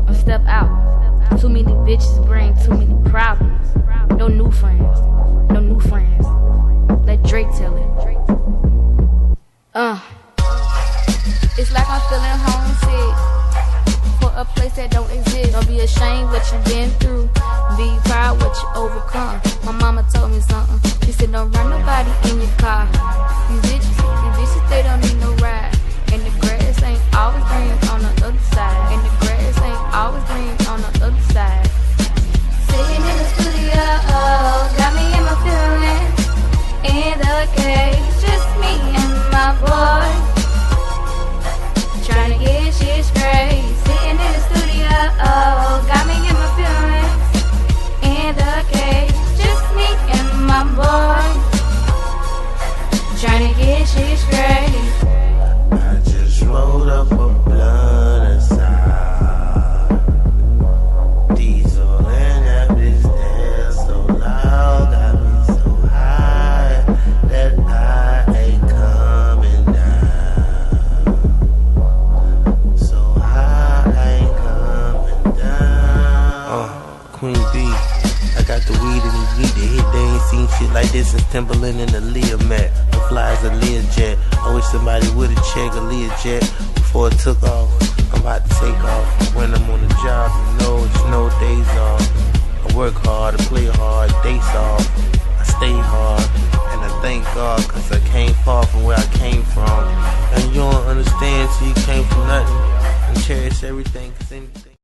or step out. Too many bitches bring too many problems. No new friends, no new friends. Let Drake tell it. It's like I'm feeling homesick for a place that don't exist. Don't be ashamed what you been through. Be proud what you overcome. My mama told me something. She said don't run nobody in your car. These bitches, they don't need no ride. And the grass ain't always green on the other side. And the grass ain't always green on the other side. Sitting in the studio, got me in my feelings. In the cage, just me and my boy. Trying to get shit straight. Sitting in the studio, got me in my feelings. In the cage, just me and my boy. Trying to get shit straight. I just rolled up a blunt aside. Diesel and that bitch there so loud, got me so high that I ain't coming down. So high I ain't coming down. Queen B, I got the weed and the need to hit. They ain't seen shit like this since Timberland and the Learjet. The flies a Learjet. I wish somebody would've checked a Learjet before it took off. I'm about to take off. When I'm on the job, you know it's no days off. I work hard, I play hard, days off. I stay hard, and I thank God, cause I came far from where I came from. And you don't understand till you came from nothing. And cherish everything, cause anything